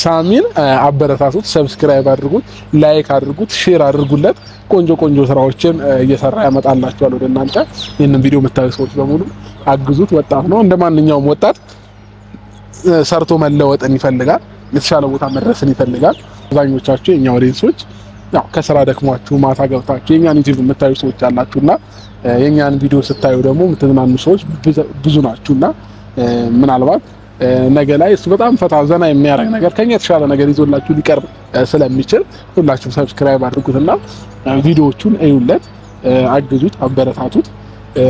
ሳሚን አበረታቱት፣ ሰብስክራይብ አድርጉት፣ ላይክ አድርጉት፣ ሼር አድርጉለት። ቆንጆ ስራዎችን እየሰራ ያመጣላችኋል ወደ እናንተ። ይሄንን ቪዲዮ የምታዩ ሰዎች በሙሉ አግዙት። ወጣት ነው፣ እንደማንኛውም ወጣት ሰርቶ መለወጥን ይፈልጋል፣ የተሻለ ቦታ መድረስን ይፈልጋል። አብዛኞቻችሁ የኛ ኦዲየንሶች ያው ከስራ ደክሟችሁ ማታ ገብታችሁ የኛን ዩቲዩብ የምታዩ ሰዎች አላችሁና የኛን ቪዲዮ ስታዩ ደግሞ የምትዝናኑ ሰዎች ብዙ ናችሁና ምናልባት ነገ ላይ እሱ በጣም ፈታ ዘና የሚያደርግ ነገር ከኛ የተሻለ ነገር ይዞላችሁ ሊቀርብ ስለሚችል ሁላችሁም ሰብስክራይብ አድርጉትና ቪዲዮዎቹን እዩለት፣ አግዙት፣ አበረታቱት።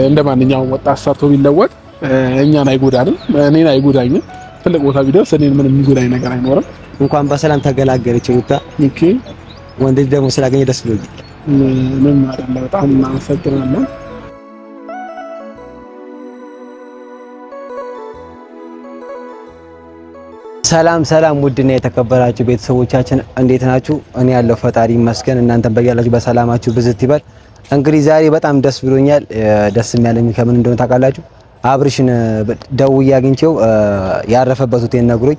እንደማንኛውም ወጣት ሰርቶ ቢለወጥ እኛን አይጎዳንም፣ እኔን አይጎዳኝም። ትልቅ ቦታ ቢደርስ እኔን ምንም የሚጎዳኝ ነገር አይኖርም። እንኳን በሰላም ተገላገለች ሩታ። ኦኬ ወንድ ልጅ ደግሞ ስላገኘ ደስ ብሎኛል። ምንም አይደለም፣ በጣም እናመሰግናለን። ሰላም ውድና የተከበራችሁ ቤተሰቦቻችን እንዴት ናችሁ? እኔ ያለው ፈጣሪ ይመስገን፣ እናንተም በያላችሁ በሰላማችሁ ብዝት ይበል። እንግዲህ ዛሬ በጣም ደስ ብሎኛል። ደስ የሚያለኝ ከምን እንደሆነ ታውቃላችሁ? አብርሽን ደውዬ አግኝቼው ያረፈበት ሆቴል ነግሮኝ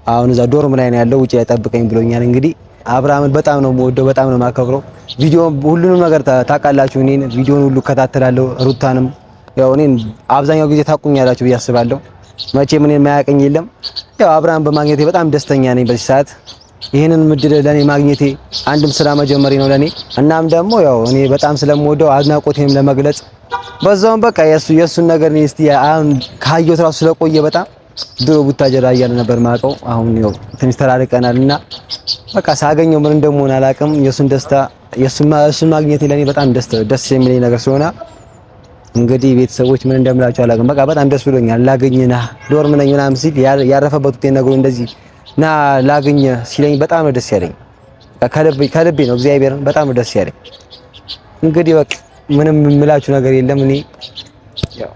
አሁን እዛ ዶርም ላይ ነው ያለው፣ ውጪ ላይ ጠብቀኝ ብሎኛል። እንግዲህ አብርሃምን በጣም ነው የምወደው፣ በጣም ነው የማከብረው። ቪዲዮ ሁሉንም ነገር ታውቃላችሁ፣ እኔን ቪዲዮን ሁሉ እከታተላለሁ። ሩታንም ያው እኔን አብዛኛው ጊዜ ታውቁኛላችሁ ብዬ አስባለሁ። መቼም እኔን የማያውቀኝ የለም። ያው አብርሃም በማግኘቴ በጣም ደስተኛ ነኝ በዚህ ሰዓት። ይሄንን ምድል ለኔ ማግኘቴ አንድም ስራ መጀመሪ ነው ለኔ። እናም ደግሞ ያው እኔ በጣም ስለምወደው አድናቆቴንም ለመግለጽ በዛውም በቃ የሱን ነገር ነው እስቲ አሁን ካየሁት ራሱ ስለቆየ በጣም ድሮ ቡታጀራ እያለ ነበር ማውቀው። አሁን ያው ትንሽ ተራርቀናልና በቃ ሳገኘው ምን እንደምሆን አላውቅም። የሱን ደስታ የሱን ማግኘቴ ለኔ በጣም ደስ የሚለኝ ነገር ስለሆነ እንግዲህ ቤተሰቦች ምን እንደምላችሁ አላውቅም። በቃ በጣም ደስ ብሎኛል። ላገኝና ዶርም ነኝ ምናምን ሲል ያረፈበት ሆቴል ነግሮ እንደዚህ ና ላገኝ ሲለኝ በጣም ነው ደስ ያለኝ። ከልቤ ነው እግዚአብሔርን በጣም ነው ደስ ያለኝ። እንግዲህ በቃ ምንም የምላችሁ ነገር የለም። እኔ ያው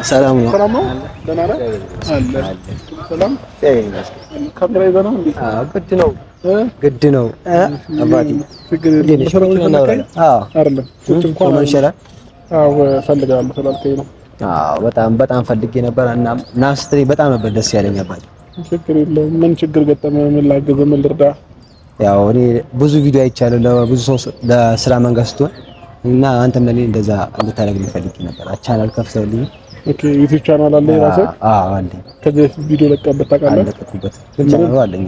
ሰላም ነው። ደህና ነህ? ሰላም ካሜራ ይዘህ ነው እንዴ? ግድ ነው አባቴ። ፈልጋለሁ ስላልከኝ ነው። በጣም ፈልጌ ነበር እና ናስትሪ በጣም ነበር ደስ ያለኝ አባቴ። ችግር የለውም። ምን ችግር ገጠመህ? ምን ላግዝህ? ምን ልርዳ? ያው እኔ ብዙ ቪዲዮ አይቻለሁ ለብዙ ሰው ለስራ መንገድ ስትሆን እና አንተም ለኔ እንደዛ እንድታደርግልኝ ፈልጌ ነበር። ቻናል ከፍተህልኝ። ኦኬ ዩቲዩብ ቻናል አለ የራስህ? አለ። ከዚህ ቪዲዮ ለቀበት ታውቃለህ? ለቀኩበት ቻናል አለኝ።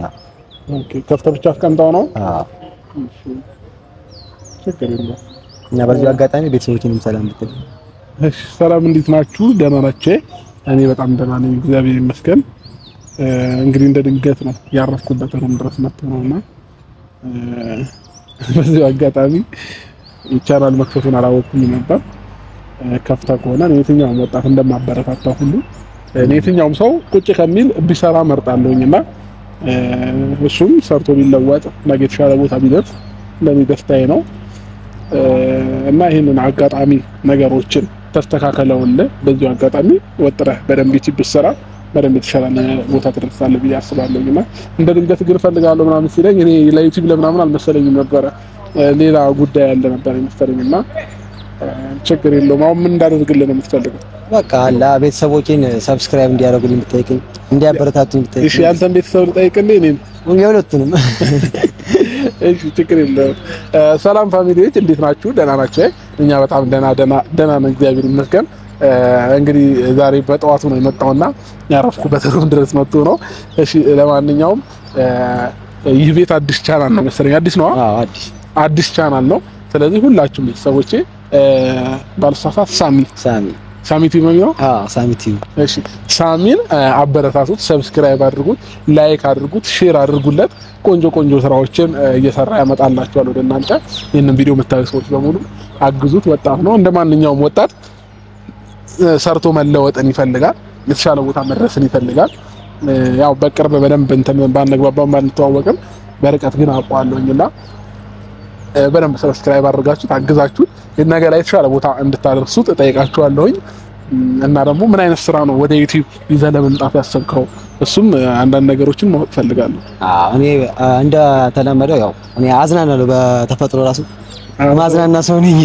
ኦኬ ከፍተህ ብቻ አስቀምጠው ነው? ችግር የለውም። እና በዚህ አጋጣሚ ቤተሰቦቼንም ሰላም ብትል። እሺ ሰላም፣ እንዴት ናችሁ? ደህና ናችሁ? እኔ በጣም ደህና ነኝ እግዚአብሔር ይመስገን። እንግዲህ እንደ ድንገት ነው ያረፍኩበት ሩም ድረስ መጥቶ ነውና በዚህ አጋጣሚ ቻናል መክፈቱን አላወቅኩም ነበር። ከፍታ ከሆነ የትኛውም ወጣት እንደማበረታታ ሁሉ የትኛውም ሰው ቁጭ ከሚል ቢሰራ መርጣለሁኝና እሱም ሰርቶ ቢለወጥ ነገ የተሻለ ቦታ ቢደርስ ለኔ ደስታዬ ነው። እና ይሄንን አጋጣሚ ነገሮችን ተስተካከለውልህ በዚህ አጋጣሚ ወጥረህ በደንብ ይብሰራ በደንብ የተሻለ ቦታ ትደርሳለህ ብዬ አስባለሁና እንደ ድንገት ግን ፈልጋለሁ ምናምን ሲለኝ እኔ ለዩቲዩብ ለምናምን አልመሰለኝም ነበረ። ሌላ ጉዳይ ያለ ነበር የሚመስለኝና ችግር የለውም። አሁን ምን እንዳደርግልህ ነው የምትፈልገው? በቃ አላ ቤተሰቦቼን ሰብስክራይብ እንዲያደርጉልኝ ብትጠይቅኝ፣ እንዲያበረታቱኝ ብትጠይቅኝ። እሺ አንተን ቤተሰብ ልጠይቅልህ? እኔን የሁለቱንም። እሺ ችግር የለውም። ሰላም ፋሚሊዎች እንዴት ናችሁ? ደህና ናችሁ? እኛ በጣም ደህና ነን እግዚአብሔር ይመስገን። እንግዲህ ዛሬ በጠዋቱ ነው የመጣውና ያረፍኩበት ሩም ድረስ መጥቶ ነው። እሺ ለማንኛውም ይህ ቤት አዲስ ቻናል ነው መሰለኝ። አዲስ ነው? አዎ አዲስ ቻናል ነው። ስለዚህ ሁላችሁም ቤተሰቦቼ ባልሳሳት ሳሚ ቲቪ ነው? ሳሚ ቲቪ። እሺ ሳሚን አበረታቱት፣ ሰብስክራይብ አድርጉት፣ ላይክ አድርጉት፣ ሼር አድርጉለት። ቆንጆ ስራዎችን እየሰራ ያመጣላችኋል ወደ እናንተ። ይሄንን ቪዲዮ የምታዩ ሰዎች በሙሉ አግዙት። ወጣት ነው፣ እንደማንኛውም ወጣት ሰርቶ መለወጥን ይፈልጋል፣ የተሻለ ቦታ መድረስን ይፈልጋል። ያው በቅርብ በደንብ እንትን ባንግባባም ባንተዋወቅም በርቀት ግን አውቀዋለሁኝና በደንብ ሰብስክራይብ አድርጋችሁ ታግዛችሁ ነገ ላይ የተሻለ ቦታ እንድታደርሱት እጠይቃችኋለሁኝ። እና ደግሞ ምን አይነት ስራ ነው ወደ ዩቲዩብ ይዘህ ለመምጣት ያሰብከው? እሱም አንዳንድ ነገሮችን ማወቅ ፈልጋለሁ። እኔ እንደ ተለመደው ያው እኔ አዝናናለሁ በተፈጥሮ ራሱ ማዝናና ሰው ነኝ።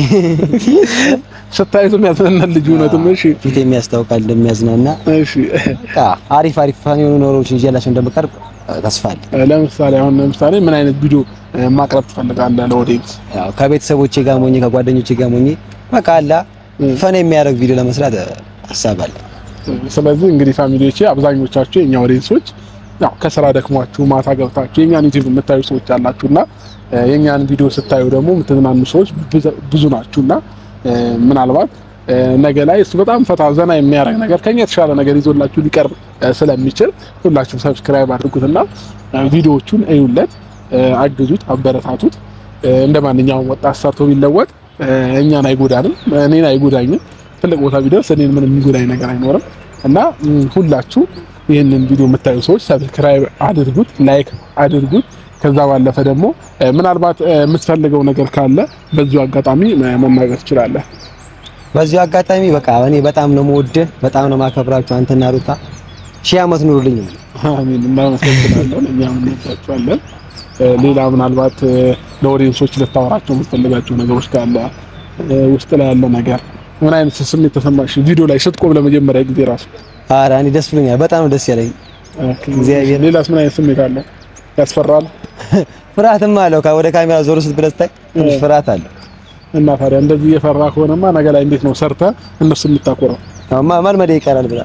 ስታዩትም ያዝናናል ልጅ እውነትም። እሺ ፊት የሚያስታውቃል እንደሚያዝናና። እሺ በቃ አሪፍ ፋን የሆኑ ኖሮችን ይዤላችሁ እንደምቀርብ ተስፋ አለኝ። ለምሳሌ ምን አይነት ቪዲዮ ማቅረብ ትፈልጋለህ ለኦዲየንስ? ያው ከቤተሰቦቼ ጋር ሆኜ ከጓደኞቼ ጋር ሆኜ በቃ አላ ፈን የሚያደርግ ቪዲዮ ለመስራት ሀሳብ አለ። ስለዚህ እንግዲህ ፋሚሊዎቼ አብዛኞቻችሁ የኛ ኦዲየንሶች ያው ከስራ ደክሟችሁ ማታ ገብታችሁ የኛን ዩቲዩብ የምታዩ ሰዎች አላችሁና የኛን ቪዲዮ ስታዩ ደግሞ የምትዝናኑ ሰዎች ብዙ ናችሁና ምናልባት ነገ ላይ እሱ በጣም ፈታ ዘና የሚያደርግ ነገር ከኛ የተሻለ ነገር ይዞላችሁ ሊቀርብ ስለሚችል ሁላችሁም ሰብስክራይብ አድርጉትና ቪዲዮዎቹን እዩለት፣ አግዙት፣ አበረታቱት። እንደ ማንኛውም ወጣት ሰርቶ ቢለወጥ እኛን አይጎዳንም፣ እኔን አይጎዳኝም። ትልቅ ቦታ ቢደርስ እኔን ምንም የሚጎዳኝ ነገር አይኖርም እና ሁላችሁ ይህንን ቪዲዮ የምታዩ ሰዎች ሰብስክራይብ አድርጉት፣ ላይክ አድርጉት። ከዛ ባለፈ ደግሞ ምናልባት የምትፈልገው ነገር ካለ በዚሁ አጋጣሚ መናገር ትችላለህ። በዚሁ አጋጣሚ በቃ እኔ በጣም ነው የምወድህ፣ በጣም ነው የማከብራችሁ። አንተና ሩታ ሺህ ዓመት ኑሩልኝ። አሜን። እናመሰግናለን። እኛም እንወዳችኋለን። ሌላ ምናልባት ለኦዲየንሶች ልታወራቸው የምትፈልጋቸው ነገሮች ካለ ውስጥ ላይ ያለ ነገር ምን አይነት ስሜት ተሰማሽ ቪዲዮ ላይ ስትቆም ለመጀመሪያ ጊዜ ራሱ? ኧረ እኔ ደስ ብሎኛል፣ በጣም ነው ደስ ያለኝ። እግዚአብሔር። ሌላስ ምን አይነት ስሜት አለ? ያስፈራል? ፍርሃትም አለው። ወደ ካሜራ ዞር ስትል ስታይ ትንሽ ፍርሃት አለ። እና ታዲያ እንደዚህ የፈራ ከሆነማ ነገ ላይ እንዴት ነው ሰርተህ እነሱ የምታቆረው? መልመድ ይቀራል ብላ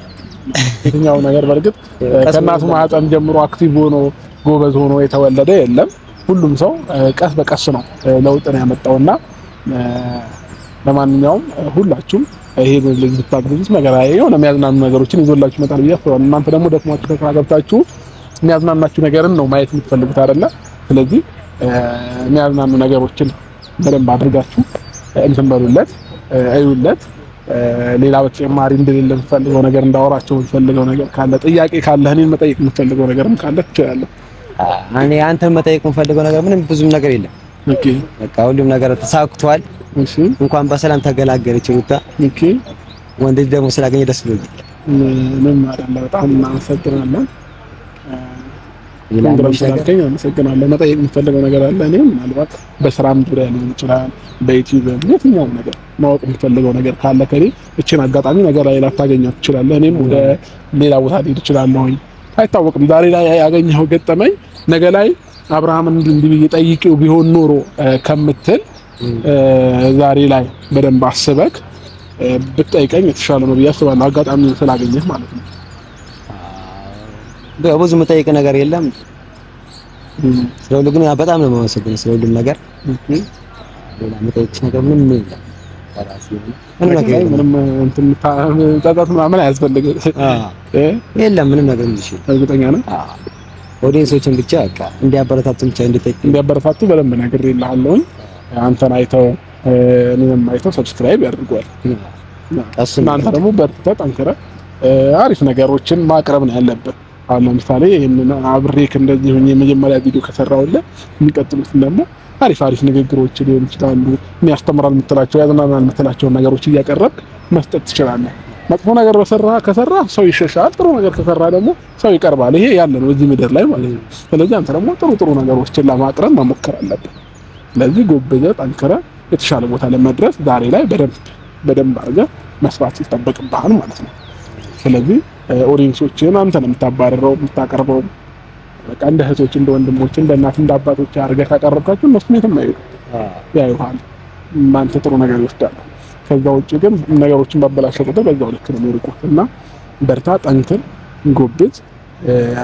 የትኛው ነገር በርግጥ ከእናቱ ማህፀን ጀምሮ አክቲቭ ሆኖ ጎበዝ ሆኖ የተወለደ የለም። ሁሉም ሰው ቀስ በቀስ ነው ለውጥን ያመጣውና ለማንኛውም ሁላችሁም ይሄን ልጅ ብታግዙት ነገር የሆነ የሚያዝናኑ ነገሮችን ይዞላችሁ ይመጣል ብዬ አስባለሁ። እናንተ ደግሞ ደክሟችሁ ከስራ ገብታችሁ የሚያዝናናችሁ ነገርን ነው ማየት የምትፈልጉት አይደለ? ስለዚህ የሚያዝናኑ ነገሮችን በደንብ አድርጋችሁ እንትን በሉለት፣ እዩለት። ሌላ በተጨማሪ እንደሌለ የምትፈልገው ነገር እንዳወራቸው የምትፈልገው ነገር ካለ ጥያቄ ካለ እኔን መጠየቅ የምትፈልገው ነገርም ካለ ትችላለህ። እኔ አንተን መጠየቅ የምፈልገው ነገር ምንም ብዙም ነገር የለም። ኦኬ በቃ ሁሉም ነገር ተሳክቷል። እሺ እንኳን በሰላም ተገላገለች ሩታ። ኦኬ ወንድ ልጅ ደግሞ ስላገኘ ደስ ብሎኛል። ምንም አይደለም። በጣም እናመሰግናለን። አመሰግናለሁ። መጠየቅ የምትፈልገው ነገር አለ? እኔ ምናልባት በስራም ዙሪያ ሊሆን ይችላል፣ በዩቲዩብ የትኛውም ነገር ማወቅ የምትፈልገው ነገር ካለ ከኔ እቺን አጋጣሚ ነገር ላይ ላታገኛት ትችላለህ። እኔም ወደ ሌላ ቦታ ልሄድ እችላለሁ፣ አይታወቅም። ዛሬ ላይ ያገኘኸው ገጠመኝ ነገ ላይ አብርሃምን እንዲህ ብዬ ጠይቄው ቢሆን ኖሮ ከምትል ዛሬ ላይ በደንብ አስበክ ብትጠይቀኝ የተሻለ ነው ብዬ አስባለሁ። አጋጣሚ ስላገኘህ ማለት ነው። ብዙ የምጠይቅ ነገር የለም። ስለሁሉ ግን በጣም ነው የማመሰግነው ስለሁሉም ነገር። ሌላ የምጠይቅሽ ነገር ምንም የለም። ምንም እንትን ጣጣት ምናምን አያስፈልግም። የለም ምንም ነገር እንጂ እርግጠኛ ነኝ። ኦዲየንሶችን ብቻ በቃ እንዲያበረታቱ ብቻ እንዲያበረታቱ በደንብ ነግሬልሃለሁ። አንተን አይተው እኔንም አይተው ሰብስክራይብ ያድርጓል። እናንተ ደግሞ በርትተህ ጠንክረህ አሪፍ ነገሮችን ማቅረብ ነው ያለብህ። አሁን ለምሳሌ ይሄንን አብሬክ እንደዚህ ሆኜ የመጀመሪያ ቪዲዮ ከሰራሁልህ የሚቀጥሉት ደግሞ አሪፍ ንግግሮች ሊሆን ይችላሉ። የሚያስተምራል የምትላቸው ያዝናናል የምትላቸውን ነገሮች እያቀረብክ መስጠት ትችላለህ። መጥፎ ነገር ከሰራ ሰው ይሸሻል፣ ጥሩ ነገር ከሰራ ደግሞ ሰው ይቀርባል። ይሄ ያለ ነው እዚህ ምድር ላይ ማለት ነው። ስለዚህ አንተ ደግሞ ጥሩ ነገሮችን ለማቅረብ መሞከር አለብህ። ስለዚህ ጎበዘህ ጠንክረህ የተሻለ ቦታ ለመድረስ ዛሬ ላይ በደንብ አድርገህ መስራት ይጠበቅብሃል ማለት ነው። ስለዚህ ኦዲየንሶችን አንተ ነው የምታባረረው የምታቀርበው። በቃ እንደ እህቶች እንደ ወንድሞች እንደ እናት እንደ አባቶች አድርገህ ካቀረብካቸው እነሱ የትም አይሄዱም፣ ያዩሃል። አንተ ጥሩ ነገር ይወስዳሉ። ከዛ ውጭ ግን ነገሮችን ባበላሸ ቁጥር በዛው ልክ ነው የሚርቁት እና በርታ፣ ጠንክር፣ ጎብዝ፣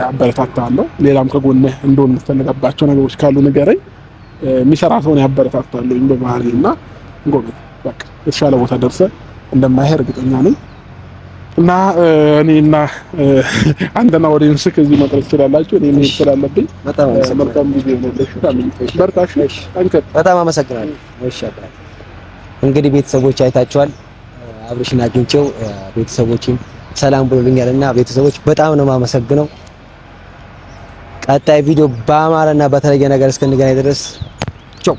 አበረታታለሁ። ሌላም ከጎንህ እንደሆነ የምትፈልጋቸው ነገሮች ካሉ ንገረኝ። የሚሰራ ሰውን ያበረታታለሁ በባህሪና ጎብዝ። በቃ የተሻለ ቦታ ደርሰህ እንደማይሄድ እርግጠኛ ነኝ። እና እኔና አንተና ኦዲየንስ ከዚህ መቅረብ ትችላላችሁ። እኔ ምን ትችላለብኝ? መልካም ጊዜ ይሁንልሽ። በርታሽ፣ ጠንክር። በጣም አመሰግናለሁ። እሺ እንግዲህ ቤተሰቦች አይታችኋል። አብርሽን አግኝቼው ቤተሰቦችን ሰላም ብሎልኛልና ቤተሰቦች በጣም ነው የማመሰግነው። ቀጣይ ቪዲዮ በአማረና በተለየ ነገር እስከንገናኝ ድረስ ቻው።